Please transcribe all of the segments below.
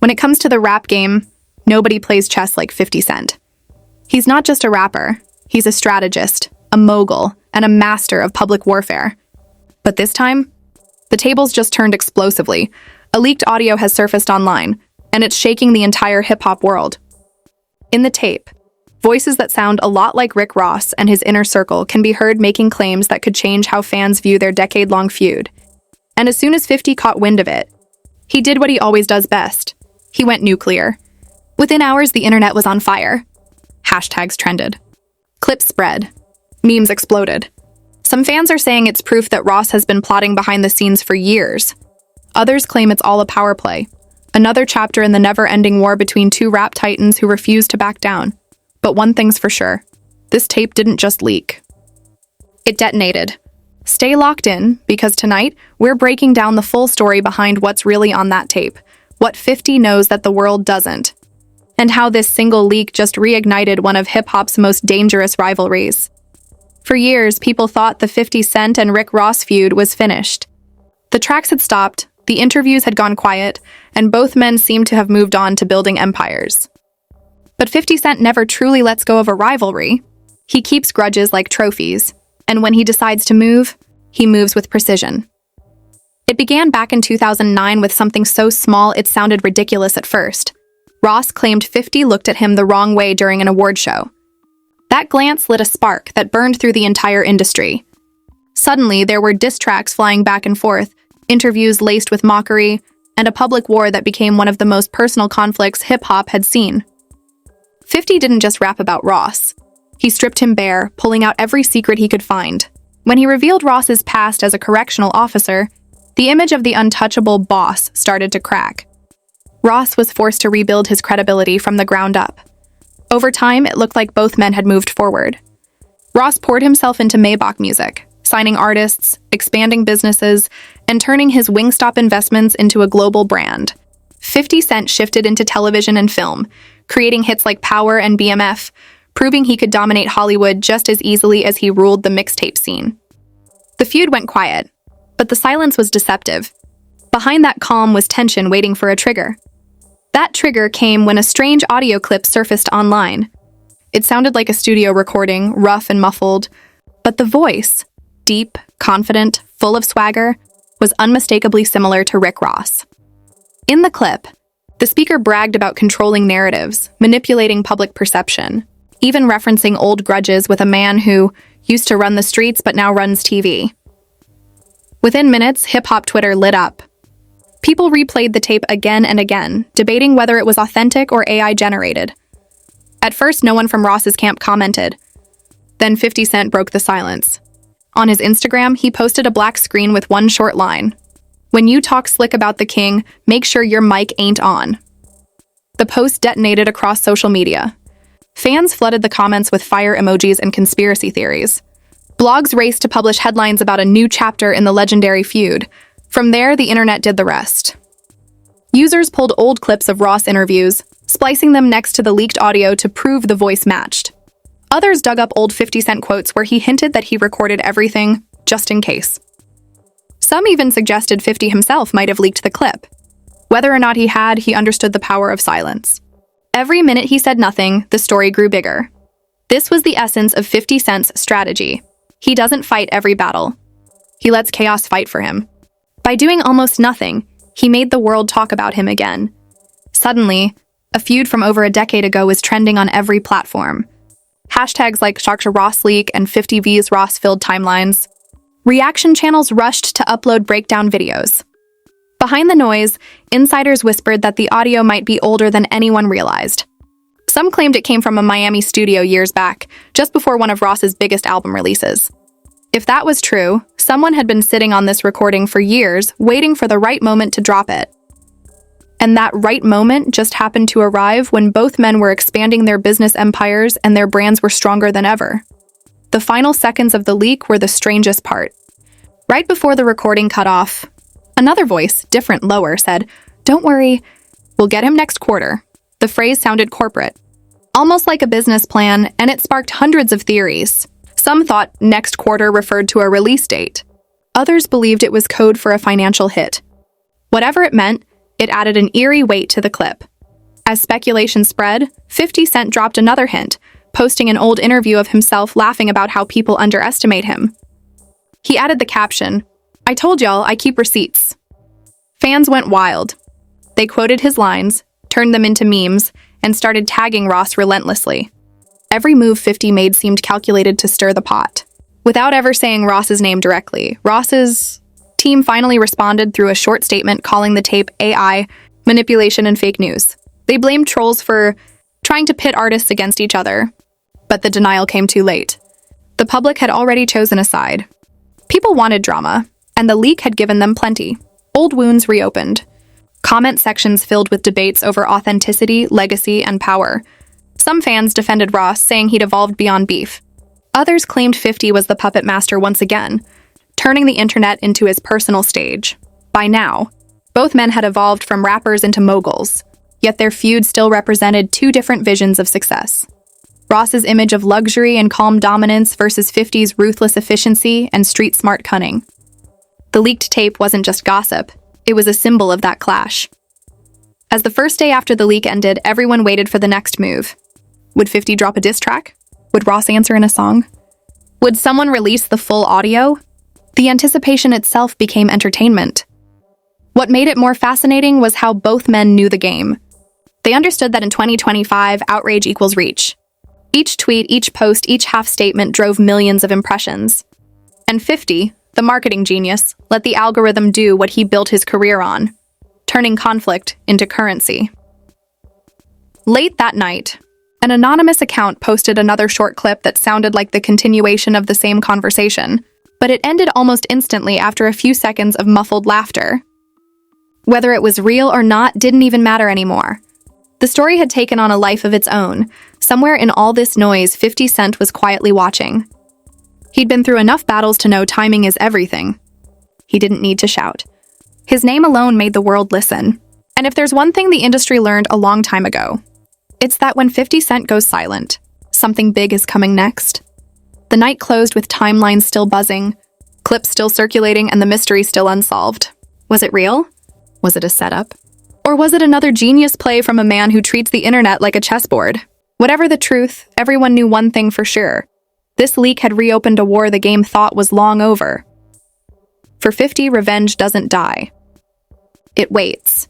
When it comes to the rap game, nobody plays chess like 50 Cent. He's not just a rapper, he's a strategist, a mogul, and a master of public warfare. But this time, the tables just turned explosively. A leaked audio has surfaced online, and it's shaking the entire hip-hop world. In the tape, voices that sound a lot like RickRoss and his inner circle can be heard making claims that could change how fans view their decade-long feud. And as soon as 50 caught wind of it, he did what he always does best. He went nuclear. Within hours, the internet was on fire. Hashtags trended. Clips spread. Memes exploded. Some fans are saying it's proof that Ross has been plotting behind the scenes for years. Others claim it's all a power play, another chapter in the never-ending war between two rap titans who refuse to back down. But one thing's for sure, this tape didn't just leak. It detonated. Stay locked in, because tonight, we're breaking down the full story behind what's really on that tape, what 50 knows that the world doesn't, and how this single leak just reignited one of hip-hop's most dangerous rivalries. For years, people thought the 50 Cent and RickRoss feud was finished. The tracks had stopped, the interviews had gone quiet, and both men seemed to have moved on to building empires. But 50 Cent never truly lets go of a rivalry. He keeps grudges like trophies, and when he decides to move, he moves with precision. It began back in 2009 with something so small it sounded ridiculous at first. Ross claimed 50 looked at him the wrong way during an award show. That glance lit a spark that burned through the entire industry. Suddenly, there were diss tracks flying back and forth, interviews laced with mockery, and a public war that became one of the most personal conflicts hip-hop had seen. 50 didn't just rap about Ross. He stripped him bare, pulling out every secret he could find. When he revealed Ross's past as a correctional officer, the image of the untouchable boss started to crack. Ross was forced to rebuild his credibility from the ground up. Over time, it looked like both men had moved forward. Ross poured himself into Maybach music, signing artists, expanding businesses, and turning his Wingstop investments into a global brand. 50 Cent shifted into television and film, creating hits like Power and BMF, proving he could dominate Hollywood just as easily as he ruled the mixtape scene. The feud went quiet, but the silence was deceptive. Behind that calm was tension waiting for a trigger. That trigger came when a strange audio clip surfaced online. It sounded like a studio recording, rough and muffled, but the voice, deep, confident, full of swagger, was unmistakably similar to RickRoss. In the clip, the speaker bragged about controlling narratives, manipulating public perception, even referencing old grudges with a man who used to run the streets but now runs TV. Within minutes, hip-hop Twitter lit up. People replayed the tape again and again, debating whether it was authentic or AI-generated. At first, no one from Ross's camp commented. Then 50 Cent broke the silence. On his Instagram, he posted a black screen with one short line. "When you talk slick about the king, make sure your mic ain't on." The post detonated across social media. Fans flooded the comments with fire emojis and conspiracy theories. Blogs raced to publish headlines about a new chapter in the legendary feud. From there, the internet did the rest. Users pulled old clips of Ross interviews, splicing them next to the leaked audio to prove the voice matched. Others dug up old 50 Cent quotes where he hinted that he recorded everything, just in case. Some even suggested 50 himself might have leaked the clip. Whether or not he had, he understood the power of silence. Every minute he said nothing, the story grew bigger. This was the essence of 50 Cent's strategy. He doesn't fight every battle. He lets chaos fight for him. By doing almost nothing, he made the world talk about him again. Suddenly, a feud from over a decade ago was trending on every platform. Hashtags like Sharksha Ross leak and 50V's Ross filled timelines. Reaction channels rushed to upload breakdown videos. Behind the noise, insiders whispered that the audio might be older than anyone realized. Some claimed it came from a Miami studio years back, just before one of Ross's biggest album releases. If that was true, someone had been sitting on this recording for years, waiting for the right moment to drop it. And that right moment just happened to arrive when both men were expanding their business empires and their brands were stronger than ever. The final seconds of the leak were the strangest part. Right before the recording cut off, another voice, different, lower, said, "Don't worry, we'll get him next quarter." The phrase sounded corporate, almost like a business plan, and it sparked hundreds of theories. Some thought next quarter referred to a release date. Others believed it was code for a financial hit. Whatever it meant, It added an eerie weight to the clip. As speculation spread, 50 Cent dropped another hint, posting an old interview of himself laughing about how people underestimate him. He added the caption, "I told y'all I keep receipts." Fans went wild. They quoted his lines, turned them into memes, and started tagging Ross relentlessly. Every move 50 made seemed calculated to stir the pot. Without ever saying Ross's name directly, Ross's team finally responded through a short statement calling the tape AI, manipulation, and fake news. They blamed trolls for trying to pit artists against each other, but the denial came too late. The public had already chosen a side. People wanted drama, and the leak had given them plenty. Old wounds reopened. Comment sections filled with debates over authenticity, legacy, and power. Some fans defended Ross, saying he'd evolved beyond beef. Others claimed 50 was the puppet master once again, turning the internet into his personal stage. By now, both men had evolved from rappers into moguls, yet their feud still represented two different visions of success. Ross's image of luxury and calm dominance versus 50's ruthless efficiency and street-smart cunning. The leaked tape wasn't just gossip, it was a symbol of that clash. As the first day after the leak ended, everyone waited for the next move. Would 50 drop a diss track? Would Ross answer in a song? Would someone release the full audio? The anticipation itself became entertainment. What made it more fascinating was how both men knew the game. They understood that in 2025, outrage equals reach. Each tweet, each post, each half-statement drove millions of impressions. And 50, the marketing genius, let the algorithm do what he built his career on, turning conflict into currency. Late that night, an anonymous account posted another short clip that sounded like the continuation of the same conversation, but it ended almost instantly after a few seconds of muffled laughter. Whether it was real or not didn't even matter anymore. The story had taken on a life of its own. Somewhere in all this noise, 50 Cent was quietly watching. He'd been through enough battles to know timing is everything. He didn't need to shout. His name alone made the world listen. And if there's one thing the industry learned a long time ago, it's that when 50 Cent goes silent, something big is coming next. The night closed with timelines still buzzing, clips still circulating, and the mystery still unsolved. Was it real? Was it a setup? Or was it another genius play from a man who treats the internet like a chessboard? Whatever the truth, everyone knew one thing for sure. This leak had reopened a war the game thought was long over. For 50, revenge doesn't die. It waits.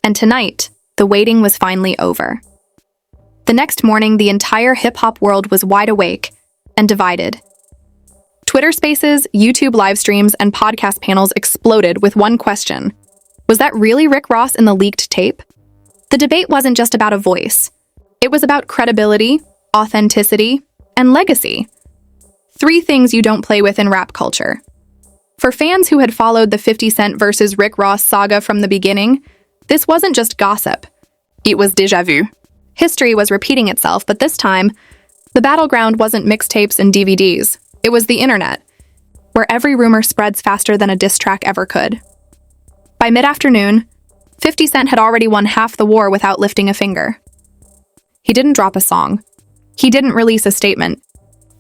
And tonight, the waiting was finally over. The next morning, the entire hip-hop world was wide awake and divided. Twitter Spaces, YouTube live streams, and podcast panels exploded with one question. Was that really Rick Ross in the leaked tape? The debate wasn't just about a voice. It was about credibility, authenticity, and legacy. Three things you don't play with in rap culture. For fans who had followed the 50 Cent versus Rick Ross saga from the beginning, this wasn't just gossip. It was déjà vu. History was repeating itself, but this time, the battleground wasn't mixtapes and DVDs. It was the internet, where every rumor spreads faster than a diss track ever could. By mid-afternoon, 50 Cent had already won half the war without lifting a finger. He didn't drop a song. He didn't release a statement.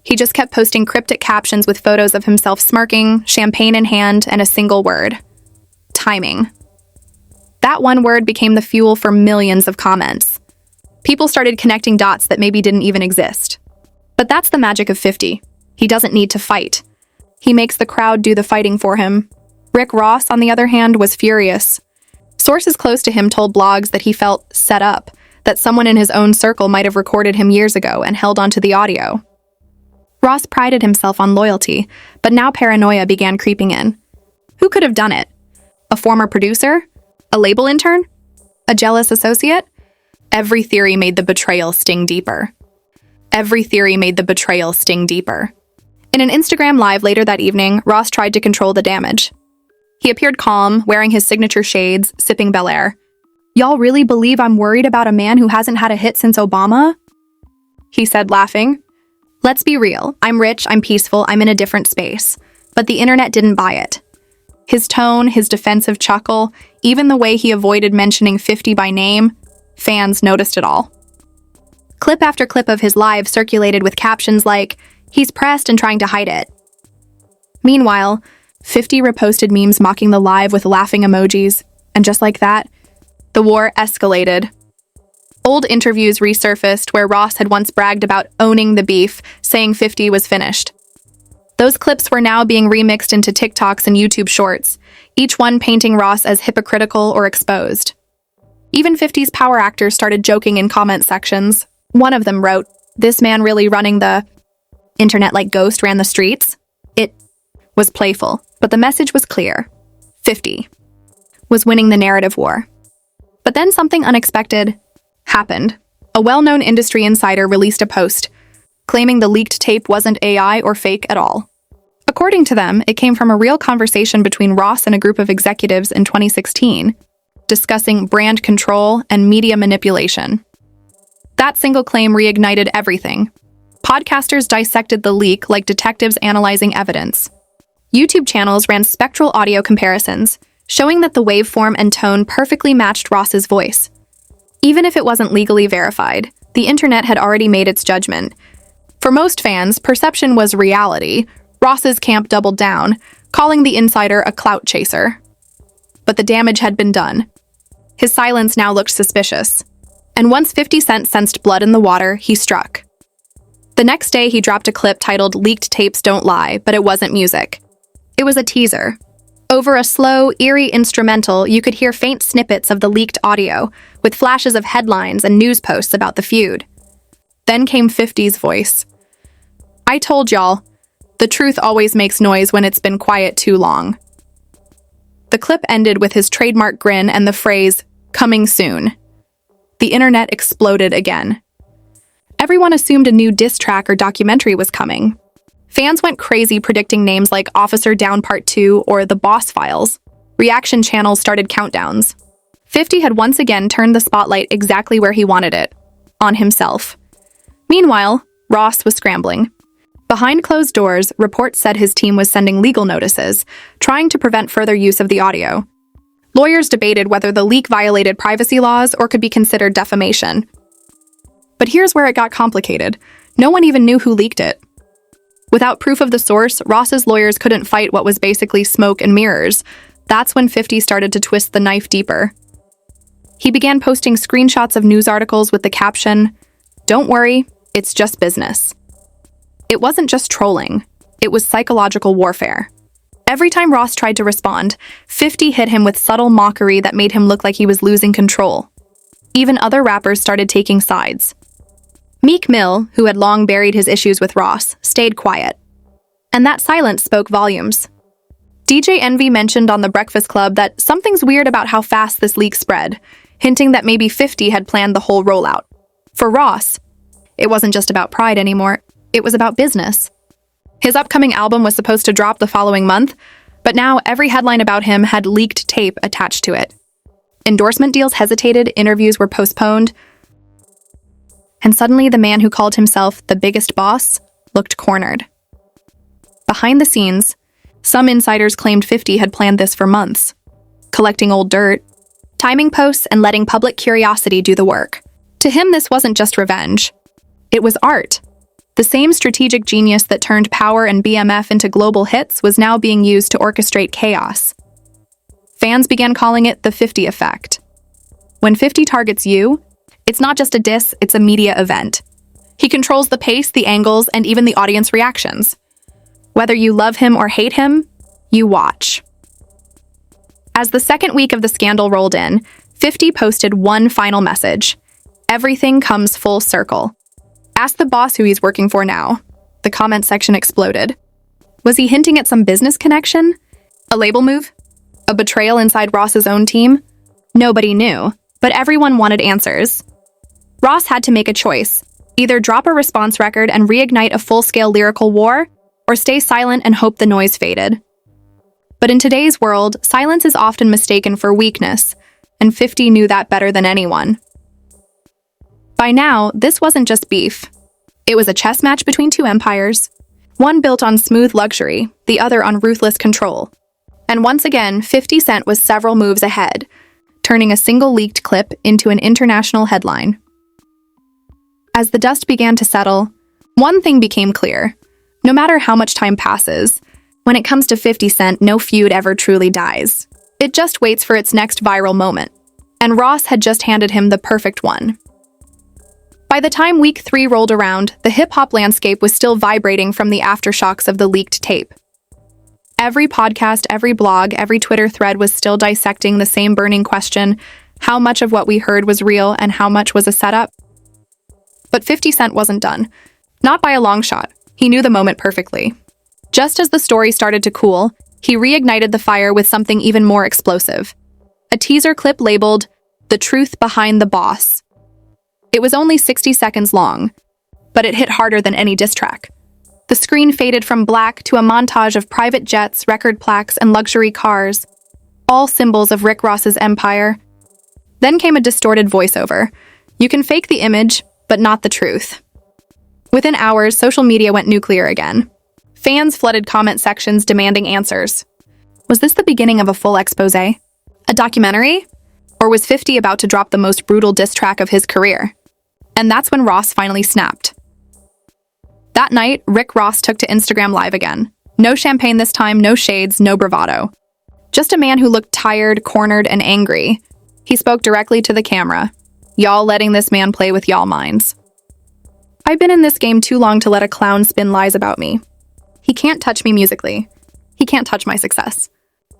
He just kept posting cryptic captions with photos of himself smirking, champagne in hand, and a single word: timing. That one word became the fuel for millions of comments. People started connecting dots that maybe didn't even exist. But that's the magic of 50. He doesn't need to fight. He makes the crowd do the fighting for him. Rick Ross, on the other hand, was furious. Sources close to him told blogs that he felt set up, that someone in his own circle might have recorded him years ago and held onto the audio. Ross prided himself on loyalty, but now paranoia began creeping in. Who could have done it? A former producer? A label intern? A jealous associate? Every theory made the betrayal sting deeper. Every theory made the betrayal sting deeper. In an Instagram live later that evening, Ross tried to control the damage. He appeared calm, wearing his signature shades, sipping Bel Air. "Y'all really believe I'm worried about a man who hasn't had a hit since Obama?" he said, laughing. "Let's be real. I'm rich, I'm peaceful, I'm in a different space. But the internet didn't buy it." His tone, his defensive chuckle, even the way he avoided mentioning 50 by name, fans noticed it all. Clip after clip of his live circulated with captions like, "He's pressed and trying to hide it." Meanwhile, 50 reposted memes mocking the live with laughing emojis, and just like that, the war escalated. Old interviews resurfaced where Ross had once bragged about owning the beef, saying 50 was finished. Those clips were now being remixed into TikToks and YouTube shorts, each one painting Ross as hypocritical or exposed. Even 50's power actors started joking in comment sections. One of them wrote, "This man really running the internet like Ghost ran the streets?" It was playful, but the message was clear. 50 was winning the narrative war. But then something unexpected happened. A well-known industry insider released a post claiming the leaked tape wasn't AI or fake at all. According to them, it came from a real conversation between Ross and a group of executives in 2016, discussing brand control and media manipulation. That single claim reignited everything. Podcasters dissected the leak like detectives analyzing evidence. YouTube channels ran spectral audio comparisons, showing that the waveform and tone perfectly matched Ross's voice. Even if it wasn't legally verified, the internet had already made its judgment. For most fans, perception was reality. Ross's camp doubled down, calling the insider a clout chaser. But the damage had been done. His silence now looked suspicious. And once 50 Cent sensed blood in the water, he struck. The next day, he dropped a clip titled "Leaked Tapes Don't Lie," but it wasn't music. It was a teaser. Over a slow, eerie instrumental, you could hear faint snippets of the leaked audio, with flashes of headlines and news posts about the feud. Then came 50's voice. "I told y'all, the truth always makes noise when it's been quiet too long." The clip ended with his trademark grin and the phrase, "coming soon." The internet exploded again. Everyone assumed a new diss track or documentary was coming. Fans went crazy predicting names like Officer Down Part 2 or The Boss Files. Reaction channels started countdowns. 50 had once again turned the spotlight exactly where he wanted it, on himself. Meanwhile, Ross was scrambling. Behind closed doors, reports said his team was sending legal notices, trying to prevent further use of the audio. Lawyers debated whether the leak violated privacy laws or could be considered defamation. But here's where it got complicated. No one even knew who leaked it. Without proof of the source, Ross's lawyers couldn't fight what was basically smoke and mirrors. That's when 50 started to twist the knife deeper. He began posting screenshots of news articles with the caption, "Don't worry, it's just business." It wasn't just trolling, it was psychological warfare. Every time Ross tried to respond, 50 hit him with subtle mockery that made him look like he was losing control. Even other rappers started taking sides. Meek Mill, who had long buried his issues with Ross, stayed quiet. And that silence spoke volumes. DJ Envy mentioned on The Breakfast Club that something's weird about how fast this leak spread, hinting that maybe 50 had planned the whole rollout. For Ross, it wasn't just about pride anymore, it was about business. His upcoming album was supposed to drop the following month, but now every headline about him had leaked tape attached to it. Endorsement deals hesitated, interviews were postponed, and suddenly the man who called himself the biggest boss looked cornered. Behind the scenes, some insiders claimed 50 had planned this for months, collecting old dirt, timing posts, and letting public curiosity do the work. To him, this wasn't just revenge. It was art. The same strategic genius that turned Power and BMF into global hits was now being used to orchestrate chaos. Fans began calling it the 50 effect. When 50 targets you, it's not just a diss, it's a media event. He controls the pace, the angles, and even the audience reactions. Whether you love him or hate him, you watch. As the second week of the scandal rolled in, 50 posted one final message. Everything comes full circle. Ask the boss who he's working for now. The comment section exploded. Was he hinting at some business connection? A label move? A betrayal inside Ross's own team? Nobody knew, but everyone wanted answers. Ross had to make a choice. Either drop a response record and reignite a full-scale lyrical war, or stay silent and hope the noise faded. But in today's world, silence is often mistaken for weakness, and 50 knew that better than anyone. By now, this wasn't just beef. It was a chess match between two empires, one built on smooth luxury, the other on ruthless control. And once again, 50 Cent was several moves ahead, turning a single leaked clip into an international headline. As the dust began to settle, one thing became clear. No matter how much time passes, when it comes to 50 Cent, no feud ever truly dies. It just waits for its next viral moment. and Ross had just handed him the perfect one. By the time week 3 rolled around, the hip-hop landscape was still vibrating from the aftershocks of the leaked tape. Every podcast, every blog, every Twitter thread was still dissecting the same burning question: how much of what we heard was real and how much was a setup? But 50 Cent wasn't done. Not by a long shot. He knew the moment perfectly. Just as the story started to cool, he reignited the fire with something even more explosive. A teaser clip labeled, "The Truth Behind the Boss." It was only 60 seconds long, but it hit harder than any diss track. The screen faded from black to a montage of private jets, record plaques, and luxury cars, all symbols of Rick Ross's empire. Then came a distorted voiceover. You can fake the image, but not the truth. Within hours, social media went nuclear again. Fans flooded comment sections demanding answers. Was this the beginning of a full expose? A documentary? Or was 50 about to drop the most brutal diss track of his career? And that's when Ross finally snapped. That night, Rick Ross took to Instagram Live again. No champagne this time, no shades, no bravado. Just a man who looked tired, cornered, and angry. He spoke directly to the camera. Y'all letting this man play with y'all minds. I've been in this game too long to let a clown spin lies about me. He can't touch me musically. He can't touch my success.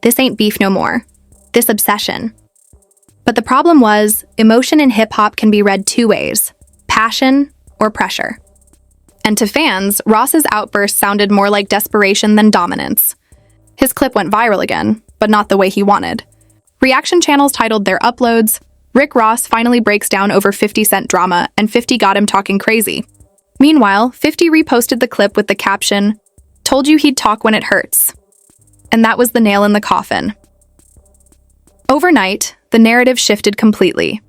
This ain't beef no more. This obsession. But the problem was, emotion in hip-hop can be read two ways: passion or pressure. And to fans, Ross's outburst sounded more like desperation than dominance. His clip went viral again, but not the way he wanted. Reaction channels titled their uploads, "Rick Ross finally breaks down over 50 Cent drama, and 50 got him talking crazy." Meanwhile, 50 reposted the clip with the caption, "Told you he'd talk when it hurts." And that was the nail in the coffin. Overnight, the narrative shifted completely.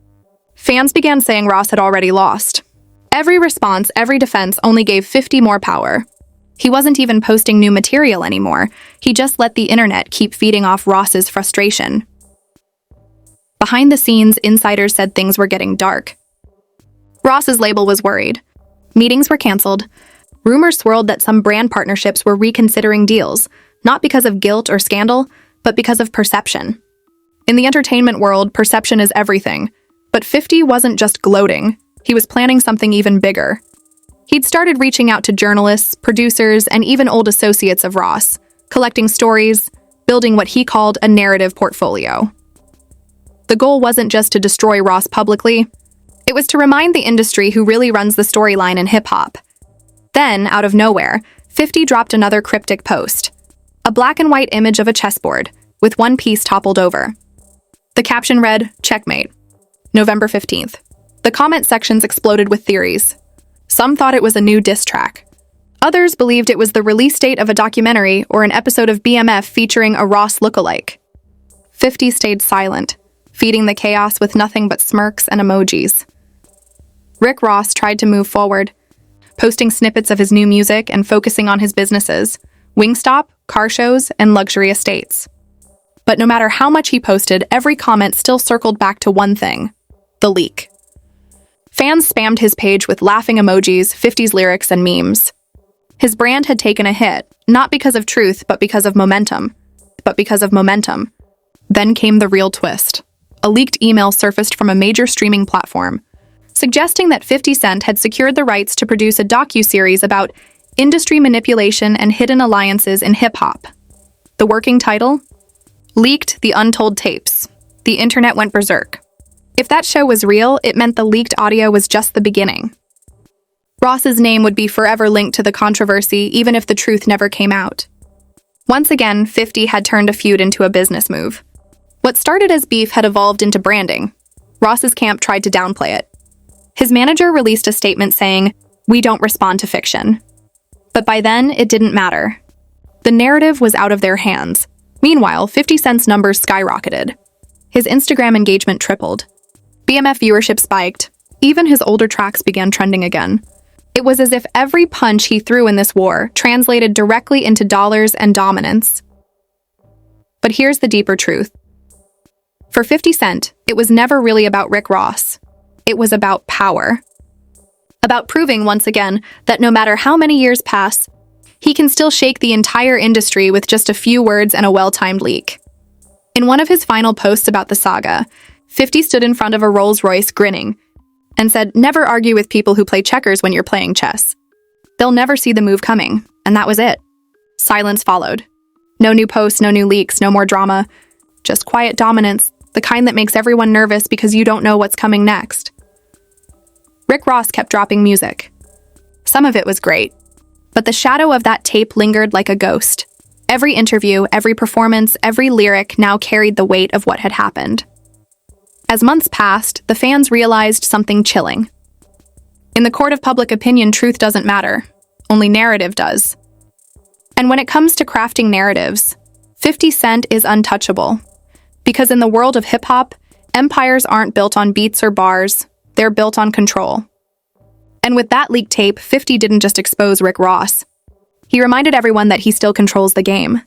Fans began saying Ross had already lost. Every response, every defense only gave 50 more power. He wasn't even posting new material anymore. He just let the internet keep feeding off Ross's frustration. Behind the scenes, insiders said things were getting dark. Ross's label was worried. Meetings were canceled. Rumors swirled that some brand partnerships were reconsidering deals, not because of guilt or scandal, but because of perception. In the entertainment world, perception is everything. But 50 wasn't just gloating. He was planning something even bigger. He'd started reaching out to journalists, producers, and even old associates of Ross, collecting stories, building what he called a narrative portfolio. The goal wasn't just to destroy Ross publicly. It was to remind the industry who really runs the storyline in hip-hop. Then, out of nowhere, 50 dropped another cryptic post. A black and white image of a chessboard, with one piece toppled over. The caption read, "Checkmate. November 15th. The comment sections exploded with theories. Some thought it was a new diss track. Others believed it was the release date of a documentary or an episode of BMF featuring a Ross lookalike. 50 stayed silent, feeding the chaos with nothing but smirks and emojis. Rick Ross tried to move forward, posting snippets of his new music and focusing on his businesses, Wingstop, car shows, and luxury estates. But no matter how much he posted, every comment still circled back to one thing: the leak. Fans spammed his page with laughing emojis, 50's lyrics, and memes. His brand had taken a hit, not because of truth, but because of momentum. Then came the real twist. A leaked email surfaced from a major streaming platform, suggesting that 50 Cent had secured the rights to produce a docuseries about industry manipulation and hidden alliances in hip-hop. The working title? Leaked: The Untold Tapes. The internet went berserk. If that show was real, it meant the leaked audio was just the beginning. Ross's name would be forever linked to the controversy, even if the truth never came out. Once again, 50 had turned a feud into a business move. What started as beef had evolved into branding. Ross's camp tried to downplay it. His manager released a statement saying, "We don't respond to fiction." But by then, it didn't matter. The narrative was out of their hands. Meanwhile, 50 Cent's numbers skyrocketed. His Instagram engagement tripled. BMF viewership spiked. Even his older tracks began trending again. It was as if every punch he threw in this war translated directly into dollars and dominance. But here's the deeper truth. For 50 Cent, it was never really about Rick Ross. It was about power. About proving once again that no matter how many years pass, he can still shake the entire industry with just a few words and a well-timed leak. In one of his final posts about the saga, 50 stood in front of a Rolls-Royce grinning and said, "Never argue with people who play checkers when you're playing chess. They'll never see the move coming," and that was it. Silence followed. No new posts, no new leaks, no more drama. Just quiet dominance, the kind that makes everyone nervous because you don't know what's coming next. RickRoss kept dropping music. Some of it was great, but the shadow of that tape lingered like a ghost. Every interview, every performance, every lyric now carried the weight of what had happened. As months passed, the fans realized something chilling. In the court of public opinion, truth doesn't matter. Only narrative does. And when it comes to crafting narratives, 50 Cent is untouchable. Because in the world of hip-hop, empires aren't built on beats or bars, they're built on control. And with that leaked tape, 50 didn't just expose RickRoss. He reminded everyone that he still controls the game.